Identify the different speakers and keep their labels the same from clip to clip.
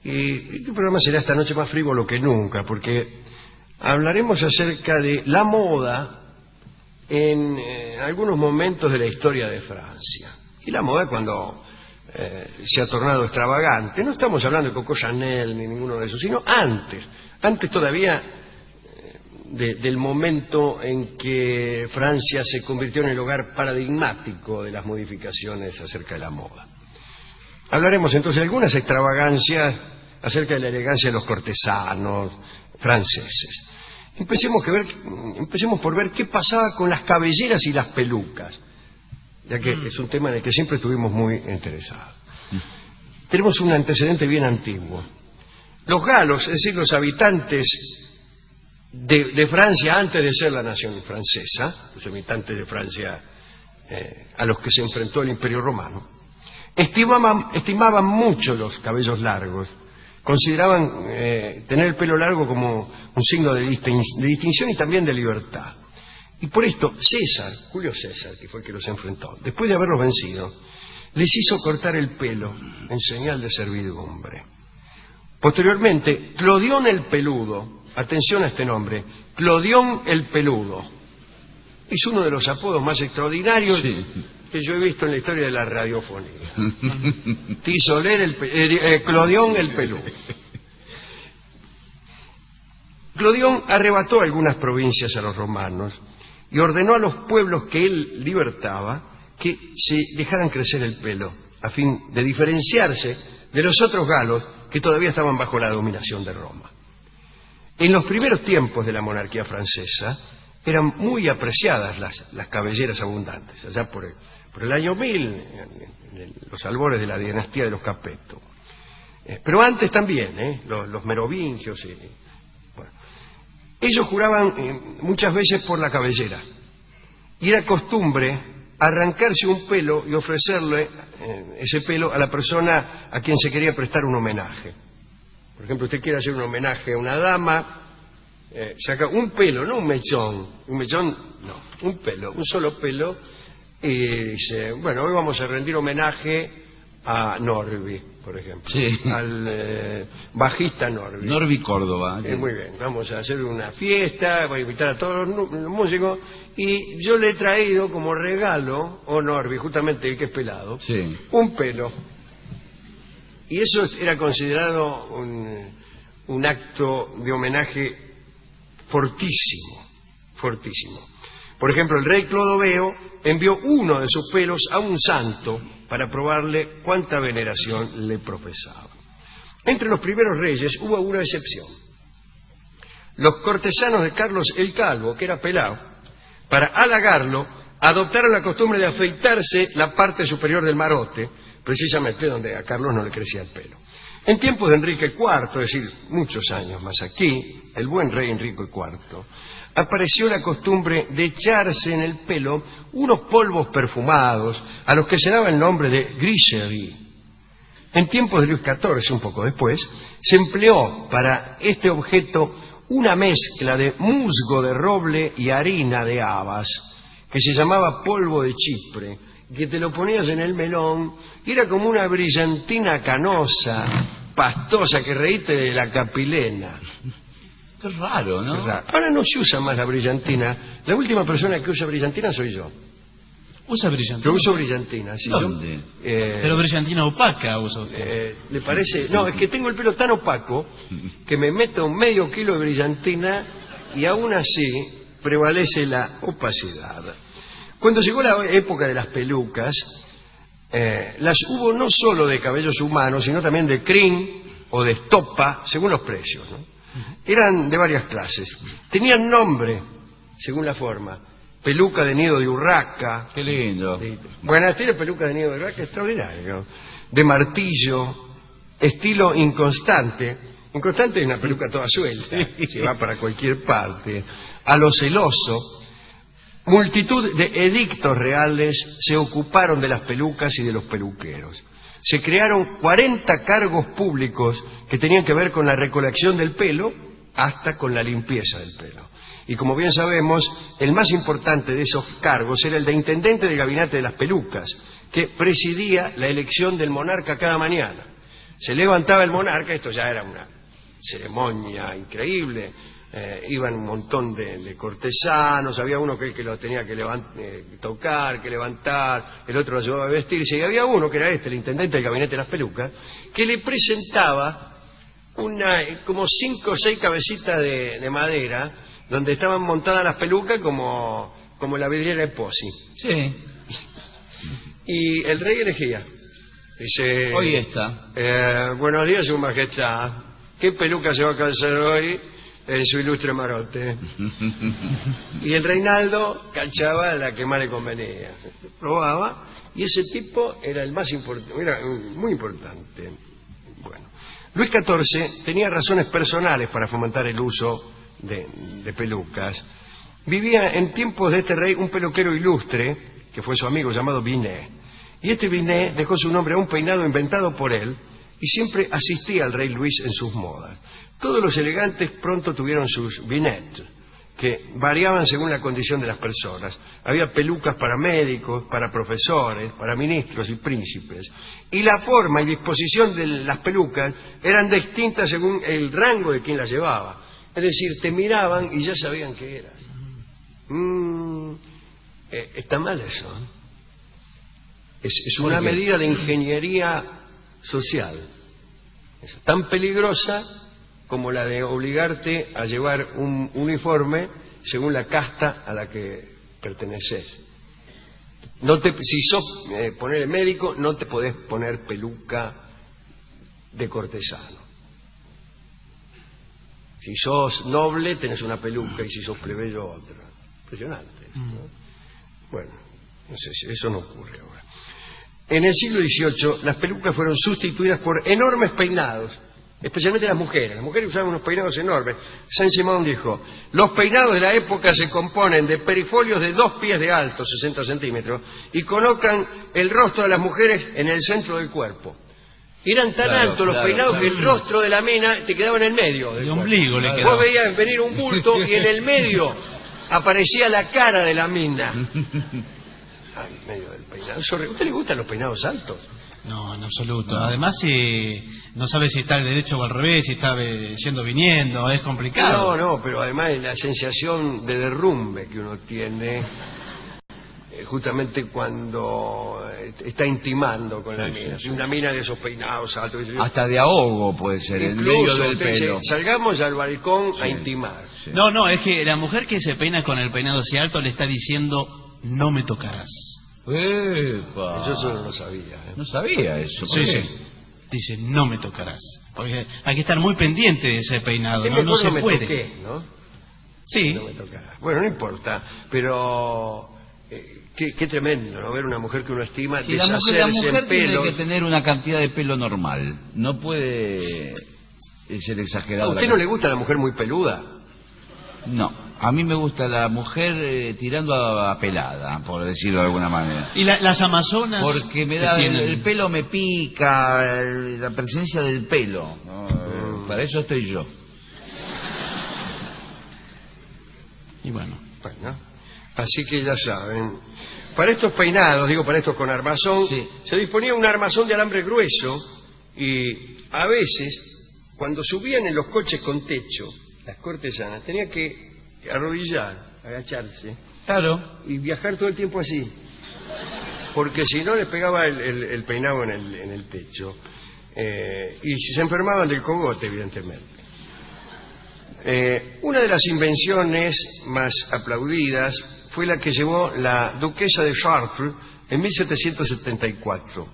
Speaker 1: Y el programa será esta noche más frívolo que nunca, porque hablaremos acerca de la moda en algunos momentos de la historia de Francia. Y la moda cuando se ha tornado extravagante. No estamos hablando de Coco Chanel ni ninguno de esos, sino antes todavía del momento en que Francia se convirtió en el hogar paradigmático de las modificaciones acerca de la moda. Hablaremos entonces de algunas extravagancias acerca de la elegancia de los cortesanos franceses. Empecemos por ver qué pasaba con las cabelleras y las pelucas, ya que es un tema en el que siempre estuvimos muy interesados. Tenemos un antecedente bien antiguo. Los galos, es decir, los habitantes de Francia antes de ser la nación francesa, los habitantes de Francia a los que se enfrentó el Imperio Romano, estimaban mucho los cabellos largos, consideraban tener el pelo largo como un signo de distinción y también de libertad. Y por esto Julio César, que fue el que los enfrentó, después de haberlos vencido, les hizo cortar el pelo en señal de servidumbre. Posteriormente, Clodión el Peludo, atención a este nombre, Clodión el Peludo, es uno de los apodos más extraordinarios que yo he visto en la historia de la radiofonía. Clodión el Peludo. Clodión arrebató algunas provincias a los romanos y ordenó a los pueblos que él libertaba que se dejaran crecer el pelo, a fin de diferenciarse de los otros galos que todavía estaban bajo la dominación de Roma. En los primeros tiempos de la monarquía francesa eran muy apreciadas las cabelleras abundantes, allá por el año 1000, en los albores de la dinastía de los Capeto. Pero antes también, los merovingios. Bueno. Ellos juraban muchas veces por la cabellera, y era costumbre arrancarse un pelo y ofrecerle ese pelo a la persona a quien se quería prestar un homenaje. Por ejemplo, usted quiere hacer un homenaje a una dama, saca un pelo, no un mechón, no, un pelo, un solo pelo, y dice, bueno, hoy vamos a rendir homenaje a Norby, por ejemplo, al bajista Norby.
Speaker 2: Norby Córdoba.
Speaker 1: Muy bien, vamos a hacer una fiesta, voy a invitar a todos los músicos, y yo le he traído como regalo, Norby, justamente el que es pelado, un pelo. Y eso era considerado un acto de homenaje fortísimo. Por ejemplo, el rey Clodoveo envió uno de sus pelos a un santo para probarle cuánta veneración le profesaba. Entre los primeros reyes hubo una excepción. Los cortesanos de Carlos el Calvo, que era pelado, para halagarlo, adoptaron la costumbre de afeitarse la parte superior del marote, precisamente donde a Carlos no le crecía el pelo. En tiempos de Enrique IV, es decir, muchos años más aquí, el buen rey Enrique IV, apareció la costumbre de echarse en el pelo unos polvos perfumados a los que se daba el nombre de griserie. En tiempos de Luis XIV, un poco después, se empleó para este objeto una mezcla de musgo de roble y harina de habas, que se llamaba polvo de Chipre, que te lo ponías en el melón y era como una brillantina canosa, pastosa, que reíste de la capilena.
Speaker 2: Qué raro, ¿no?
Speaker 1: Qué raro. Ahora no se usa más la brillantina. La última persona que usa brillantina soy yo.
Speaker 3: ¿Usa brillantina?
Speaker 1: Yo uso brillantina, sí.
Speaker 2: ¿Dónde?
Speaker 3: Pero brillantina opaca usa usted.
Speaker 1: ¿Le parece? No, es que tengo el pelo tan opaco que me meto medio kilo de brillantina y aún así prevalece la opacidad. Cuando llegó la época de las pelucas, las hubo no solo de cabellos humanos, sino también de crin o de estopa, según los precios, ¿no? Eran de varias clases. Tenían nombre, según la forma. Peluca de nido de urraca.
Speaker 2: Qué lindo.
Speaker 1: Bueno, tiene peluca de nido de urraca, extraordinario. De martillo, estilo inconstante. Inconstante es una peluca toda suelta, que va para cualquier parte. A lo celoso. Multitud de edictos reales se ocuparon de las pelucas y de los peluqueros. Se crearon 40 cargos públicos que tenían que ver con la recolección del pelo hasta con la limpieza del pelo. Y como bien sabemos, el más importante de esos cargos era el de intendente del gabinete de las pelucas, que presidía la elección del monarca cada mañana. Se levantaba el monarca, esto ya era una ceremonia increíble. Iban un montón de cortesanos, había uno que lo tenía que tocar, que levantar, el otro lo llevaba a vestirse, y había uno, que era el intendente del gabinete de las pelucas, que le presentaba como 5 o 6 cabecitas de madera, donde estaban montadas las pelucas como la vidriera de Pozzi.
Speaker 2: Sí.
Speaker 1: Y el rey elegía. Dice...
Speaker 2: Hoy está.
Speaker 1: Buenos días, su majestad. ¿Qué peluca se va a calzar hoy? Su ilustre marote. Y el Reinaldo cachaba la que más le convenía. Probaba, y ese tipo era el más importante, era muy importante. Bueno, Luis XIV tenía razones personales para fomentar el uso de pelucas. Vivía en tiempos de este rey un peluquero ilustre, que fue su amigo, llamado Binet. Y este Binet dejó su nombre a un peinado inventado por él, y siempre asistía al rey Luis en sus modas. Todos los elegantes pronto tuvieron sus Binet, que variaban según la condición de las personas. Había pelucas para médicos, para profesores, para ministros y príncipes. Y la forma y disposición de las pelucas eran distintas según el rango de quien las llevaba. Es decir, te miraban y ya sabían qué eras. Está mal eso. Es una medida de ingeniería social. Es tan peligrosa como la de obligarte a llevar un uniforme según la casta a la que perteneces. Si sos poner médico, no te podés poner peluca de cortesano. Si sos noble, tenés una peluca, y si sos plebeyo, otra. Impresionante, ¿no? Bueno, no sé si eso no ocurre ahora. En el siglo XVIII, las pelucas fueron sustituidas por enormes peinados, especialmente las mujeres. Las mujeres usaban unos peinados enormes. Saint-Simon dijo: los peinados de la época se componen de perifolios de 2 pies de alto, 60 centímetros, y colocan el rostro de las mujeres en el centro del cuerpo. Eran tan altos los peinados que el rostro de la mina te quedaba en el medio.
Speaker 3: El ombligo le quedaba.
Speaker 1: Vos veías venir un bulto y en el medio aparecía la cara de la mina. Ay, medio del peinado. ¿A usted le gustan los peinados altos?
Speaker 3: No, en absoluto. No. Además, no sabe si está al derecho o al revés, si está yendo viniendo, es complicado.
Speaker 1: No, pero además la sensación de derrumbe que uno tiene justamente cuando está intimando con la mina. Sí. Una mina de esos peinados altos.
Speaker 2: Hasta de ahogo puede ser, en medio del pelo.
Speaker 1: Salgamos al balcón a intimar.
Speaker 3: Sí. No, es que la mujer que se peina con el peinado así alto le está diciendo: no me tocarás.
Speaker 2: ¡Epa!
Speaker 1: Yo solo no sabía.
Speaker 2: No sabía eso.
Speaker 3: Sí. Dice: no me tocarás. Porque hay que estar muy pendiente de ese peinado. No se puede.
Speaker 1: Toqué, ¿no?
Speaker 3: Sí.
Speaker 1: No me tocarás. Bueno, no importa. Pero qué tremendo, ¿no? Ver una mujer que uno estima deshacerse
Speaker 2: la mujer
Speaker 1: en pelo.
Speaker 2: Tiene que tener una cantidad de pelo normal. No puede ser exagerado.
Speaker 1: ¿A usted no le gusta la mujer muy peluda?
Speaker 2: No. A mí me gusta la mujer tirando a pelada, por decirlo de alguna manera.
Speaker 3: ¿Y las amazonas?
Speaker 2: Porque me da el pelo me pica, la presencia del pelo. ¿No? Para eso estoy yo.
Speaker 3: Y bueno,
Speaker 1: así que ya saben. Para estos peinados, para estos con armazón, sí, se disponía un armazón de alambre grueso, y a veces, cuando subían en los coches con techo, las cortesanas tenían que arrodillar, agacharse,
Speaker 2: claro,
Speaker 1: y viajar todo el tiempo así, porque si no les pegaba el peinado en el techo, y se enfermaban del cogote, evidentemente. Una de las invenciones más aplaudidas fue la que llevó la duquesa de Chartres en 1774.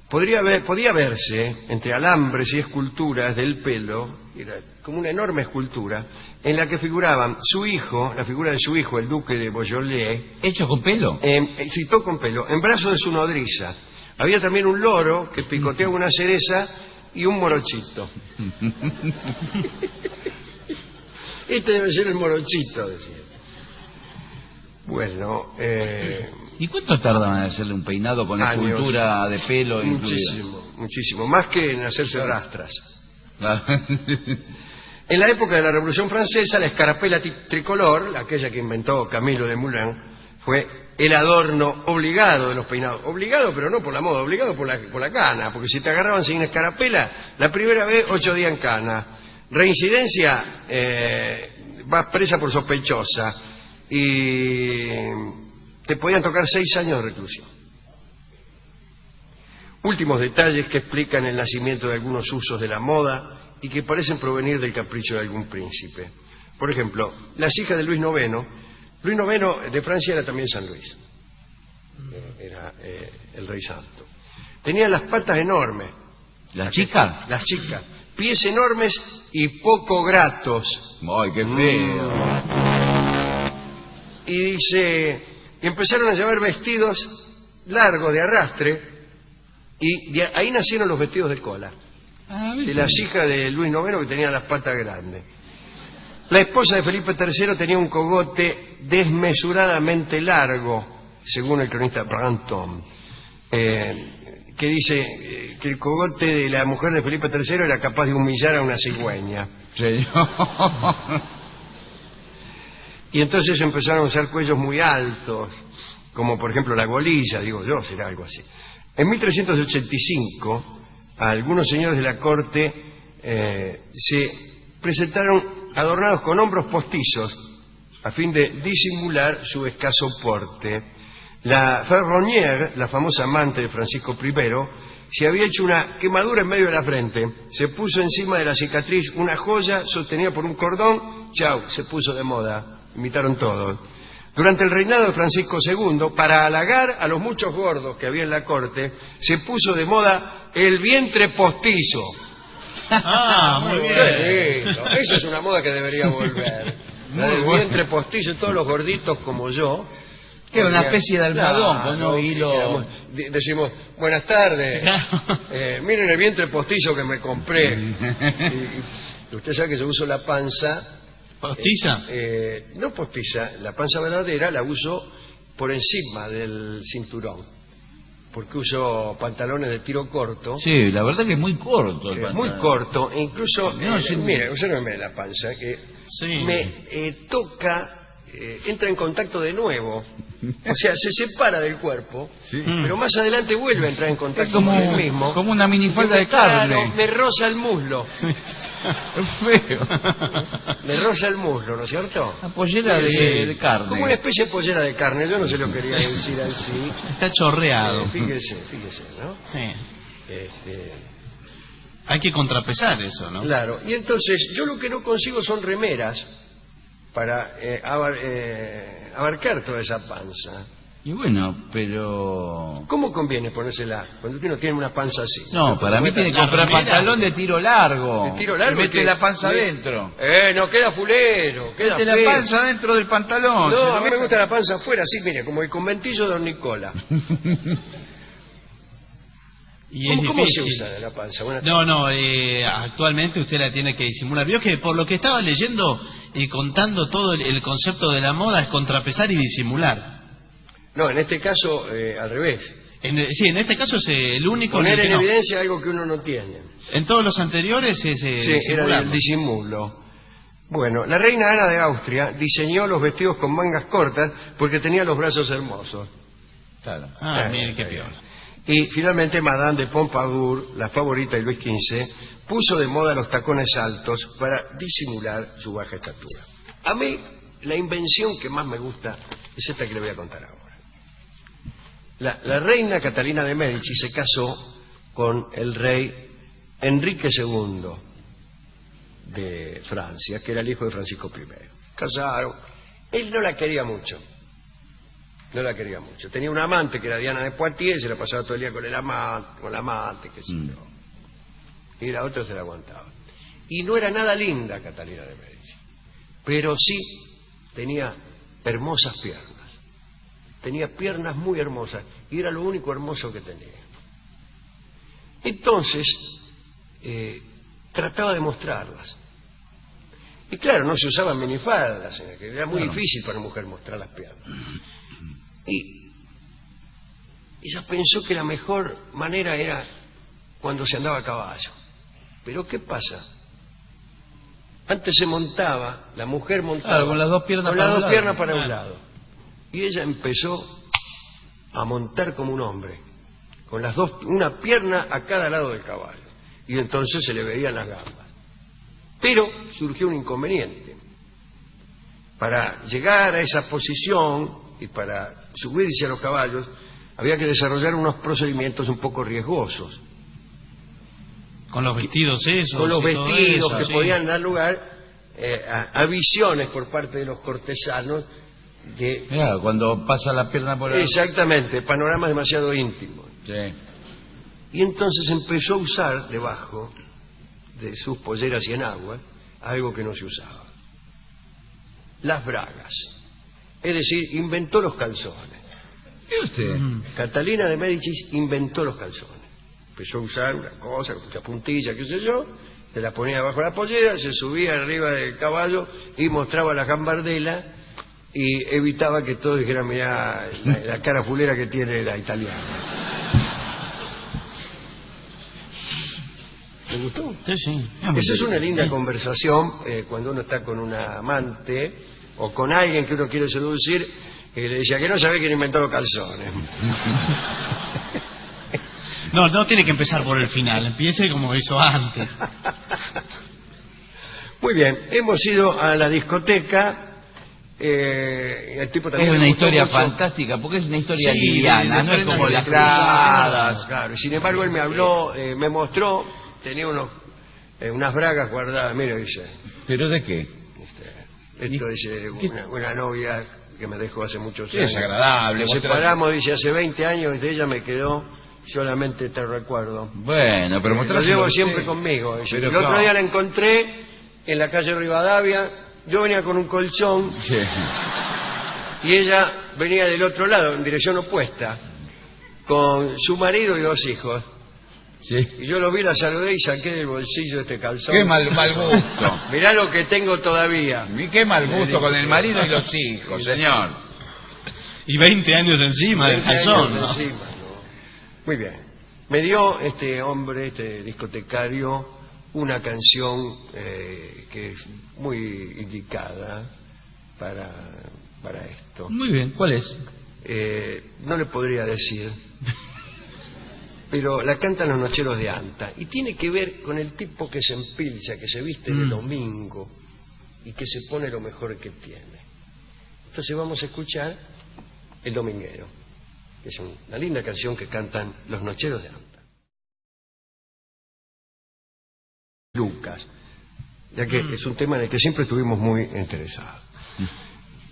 Speaker 1: Podía verse entre alambres y esculturas del pelo, era como una enorme escultura, en la que figuraban su hijo, la figura de su hijo, el duque de Beaujolais.
Speaker 2: ¿Hecho con pelo?
Speaker 1: Sí, todo con pelo, en brazos de su nodriza. Había también un loro que picoteaba una cereza y un morochito. Este debe ser el morochito, decía. Bueno,
Speaker 2: ¿y cuánto tardan en hacerle un peinado con escultura de pelo?
Speaker 1: Muchísimo, más que en hacerse rastras. En la época de la Revolución Francesa, la escarapela tricolor, aquella que inventó Camilo Desmoulins, fue el adorno obligado de los peinados. Obligado, pero no por la moda, obligado por la cana, porque si te agarraban sin escarapela, la primera vez 8 días en cana. Reincidencia, vas presa por sospechosa y te podían tocar 6 años de reclusión. Últimos detalles que explican el nacimiento de algunos usos de la moda y que parecen provenir del capricho de algún príncipe. Por ejemplo, las hijas de Luis IX. Luis IX de Francia era también San Luis. Era el rey santo. Tenían las patas enormes.
Speaker 2: ¿Las chicas?
Speaker 1: Las chicas. Pies enormes y poco gratos.
Speaker 2: ¡Ay, qué feo!
Speaker 1: Y dice, empezaron a llevar vestidos largos de arrastre y ahí nacieron los vestidos de cola. De las hijas de Luis IX que tenían las patas grandes. La esposa de Felipe III tenía un cogote desmesuradamente largo, según el cronista Brantôme, que dice que el cogote de la mujer de Felipe III era capaz de humillar a una cigüeña.
Speaker 2: Señor.
Speaker 1: Y entonces empezaron a usar cuellos muy altos, como por ejemplo la golilla, digo yo, será algo así. En 1385, algunos señores de la corte se presentaron adornados con hombros postizos a fin de disimular su escaso porte. La Ferronnière, la famosa amante de Francisco I, se había hecho una quemadura en medio de la frente, se puso encima de la cicatriz una joya sostenida por un cordón, chau, se puso de moda, imitaron todos. Durante el reinado de Francisco II, para halagar a los muchos gordos que había en la corte, se puso de moda el vientre postizo.
Speaker 3: Muy bien.
Speaker 1: Esa es una moda que debería volver. La del vientre postizo, todos los gorditos como yo.
Speaker 2: Que era una especie de almohadón, con unos hilos.
Speaker 1: Decimos, buenas tardes. Miren el vientre postizo que me compré. Y usted sabe que yo uso la panza.
Speaker 3: ¿Postiza?
Speaker 1: No postiza, la panza verdadera la uso por encima del cinturón. Porque uso pantalones de tiro corto.
Speaker 2: Sí, la verdad que es muy corto el pantalón.
Speaker 1: Muy corto, e incluso,
Speaker 2: sí.
Speaker 1: mire, obsérveme la panza, que
Speaker 3: sí.
Speaker 1: me toca, entra en contacto de nuevo. O sea, se separa del cuerpo,
Speaker 2: sí.
Speaker 1: Pero más adelante vuelve a entrar en contacto
Speaker 2: como,
Speaker 1: con el mismo.
Speaker 2: Como una minifalda de carne.
Speaker 1: Claro, me roza el muslo.
Speaker 2: Es feo.
Speaker 1: Me roza el muslo, ¿no es cierto?
Speaker 2: Una pollera de carne.
Speaker 1: Como una especie de pollera de carne, yo no se lo quería decir así.
Speaker 3: Está chorreado.
Speaker 1: Fíjese, ¿no?
Speaker 3: Sí. Hay que contrapesar eso, ¿no?
Speaker 1: Claro, y entonces yo lo que no consigo son remeras para abarcar toda esa panza.
Speaker 2: Y bueno, pero...
Speaker 1: ¿Cómo conviene ponérsela cuando usted no tiene una panza así?
Speaker 2: No, para mí tiene que comprar pantalón de tiro largo.
Speaker 1: ¿De tiro largo?
Speaker 2: Y mete la panza adentro.
Speaker 1: No, queda fulero, queda
Speaker 2: mete la panza dentro del pantalón.
Speaker 1: No, a mí me gusta la panza afuera, así, mire, como el conventillo de Don Nicola.
Speaker 3: Y
Speaker 1: ¿Cómo se usa la panza?
Speaker 3: No, actualmente usted la tiene que disimular. Vio que por lo que estaba leyendo y contando todo el concepto de la moda es contrapesar y disimular.
Speaker 1: No, en este caso al revés.
Speaker 3: Sí, en este caso es el único...
Speaker 1: Poner en evidencia algo que uno no tiene.
Speaker 3: En todos los anteriores es
Speaker 1: era el disimulo. Bueno, la reina Ana de Austria diseñó los vestidos con mangas cortas porque tenía los brazos hermosos.
Speaker 2: Claro.
Speaker 3: Mire qué piola.
Speaker 1: Y finalmente Madame de Pompadour, la favorita de Luis XV, puso de moda los tacones altos para disimular su baja estatura. A mí, la invención que más me gusta es esta que le voy a contar ahora. La reina Catalina de Medici se casó con el rey Enrique II de Francia, que era el hijo de Francisco I. Casaron. Él no la quería mucho. Tenía una amante que era Diana de Poitiers, se la pasaba todo el día con la amante, qué sé yo. Y la otra se la aguantaba. Y no era nada linda Catalina de Medici, pero sí tenía hermosas piernas. Tenía piernas muy hermosas y era lo único hermoso que tenía. Entonces, trataba de mostrarlas. Y claro, no se usaban minifaldas, que era muy difícil para una mujer mostrar las piernas. Y ella pensó que la mejor manera era cuando se andaba a caballo. Pero ¿qué pasa? Antes se montaba, la mujer montaba...
Speaker 2: Claro, con las dos piernas
Speaker 1: para un lado. Y ella empezó a montar como un hombre, con las dos, una pierna a cada lado del caballo, y entonces se le veían las gambas. Pero surgió un inconveniente. Para llegar a esa posición y para subirse a los caballos había que desarrollar unos procedimientos un poco riesgosos.
Speaker 3: Con los vestidos esos.
Speaker 1: Con los vestidos
Speaker 3: eso,
Speaker 1: que
Speaker 3: sí.
Speaker 1: podían dar lugar a visiones por parte de los cortesanos.
Speaker 2: Claro, cuando pasa la pierna por ahí.
Speaker 1: Exactamente, panoramas demasiado íntimos.
Speaker 2: Sí.
Speaker 1: Y entonces empezó a usar debajo de sus polleras y enaguas algo que no se usaba: las bragas. Es decir, inventó los calzones.
Speaker 2: ¿Qué usted?
Speaker 1: Catalina de Médicis inventó los calzones. Empezó a usar una cosa, mucha puntilla, qué sé yo, se la ponía debajo de la pollera, se subía arriba del caballo y mostraba la gambardela y evitaba que todos dijeran: mirá la cara fulera que tiene la italiana. ¿Le gustó?
Speaker 3: Sí, sí.
Speaker 1: Esa es una linda conversación cuando uno está con una amante o con alguien que uno quiere seducir, y le decía que no sabe quién inventó los calzones.
Speaker 3: No tiene que empezar por el final, empiece como hizo antes.
Speaker 1: Muy bien, hemos ido a la discoteca. El tipo también
Speaker 2: Es una historia
Speaker 1: mucho.
Speaker 2: fantástica, porque es una historia
Speaker 3: Sí,
Speaker 2: liviana, no es como las
Speaker 1: Claro,
Speaker 2: cruzadas.
Speaker 1: claro. Sin embargo, él me habló, me mostró, tenía unas bragas guardadas. Mire, dice,
Speaker 2: ¿Pero de qué?
Speaker 1: esto dice una novia que me dejó hace muchos
Speaker 2: Qué
Speaker 1: años.
Speaker 2: desagradable.
Speaker 1: Nos separamos, dice, hace 20 años, y de ella me quedó solamente este recuerdo.
Speaker 2: Bueno, pero
Speaker 1: Lo
Speaker 2: mostráselo
Speaker 1: llevo
Speaker 2: usted.
Speaker 1: siempre conmigo. Dice.
Speaker 2: Pero
Speaker 1: El otro
Speaker 2: claro.
Speaker 1: día la encontré en la calle Rivadavia. Yo venía con un colchón
Speaker 2: Sí.
Speaker 1: y ella venía del otro lado, en dirección opuesta, con su marido y 2 hijos.
Speaker 2: Sí.
Speaker 1: Y yo lo vi, la saludé y saqué del bolsillo este calzón.
Speaker 2: Qué mal gusto.
Speaker 1: Mirá lo que tengo todavía.
Speaker 2: Y qué mal gusto con el marido y los hijos, señor.
Speaker 3: Y 20 años encima del
Speaker 1: 20 años
Speaker 3: calzón, ¿no?
Speaker 1: encima, ¿no? Muy bien. Me dio este hombre, este discotecario, una canción que es muy indicada para esto.
Speaker 2: Muy bien, ¿cuál es?
Speaker 1: No le podría decir, pero la cantan los Nocheros de Anta y tiene que ver con el tipo que se empilcha, que se viste de domingo y que se pone lo mejor que tiene. Entonces vamos a escuchar El Dominguero, que es una linda canción que cantan los Nocheros de Anta. Lucas, ya que es un tema en el que siempre estuvimos muy interesados.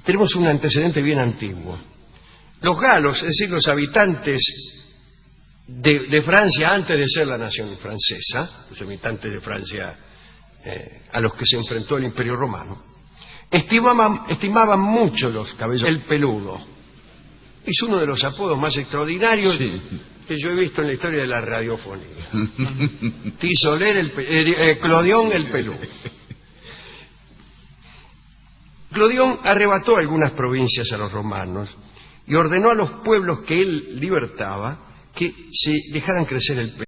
Speaker 1: Tenemos un antecedente bien antiguo. Los galos, es decir, los habitantes de Francia antes de ser la nación francesa, los habitantes de Francia a los que se enfrentó el Imperio Romano, estimaban mucho los cabellos, el peludo. Es uno de los apodos más extraordinarios que yo he visto en la historia de la radiofonía. Tisoler, Clodión el peludo. Clodión arrebató algunas provincias a los romanos y ordenó a los pueblos que él libertaba que se dejaran crecer el pelo.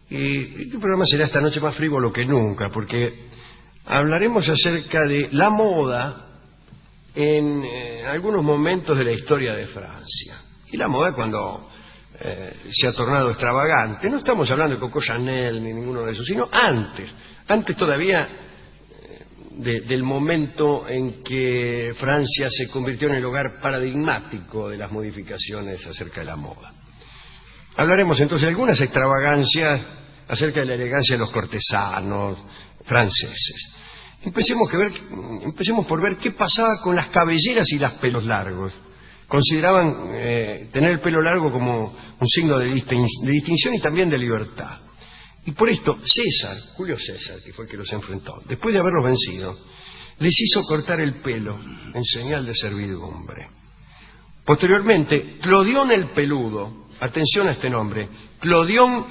Speaker 1: Y este programa será esta noche más frívolo que nunca, porque hablaremos acerca de la moda en algunos momentos de la historia de Francia. Y la moda cuando se ha tornado extravagante. No estamos hablando de Coco Chanel ni ninguno de esos, sino antes todavía del momento en que Francia se convirtió en el hogar paradigmático de las modificaciones acerca de la moda. Hablaremos entonces de algunas extravagancias acerca de la elegancia de los cortesanos franceses. Empecemos por ver qué pasaba con las cabelleras y los pelos largos. Consideraban tener el pelo largo como un signo de distinción y también de libertad. Y por esto Julio César, que fue el que los enfrentó, después de haberlos vencido, les hizo cortar el pelo en señal de servidumbre. Posteriormente, Clodión el Peludo, atención a este nombre, Clodión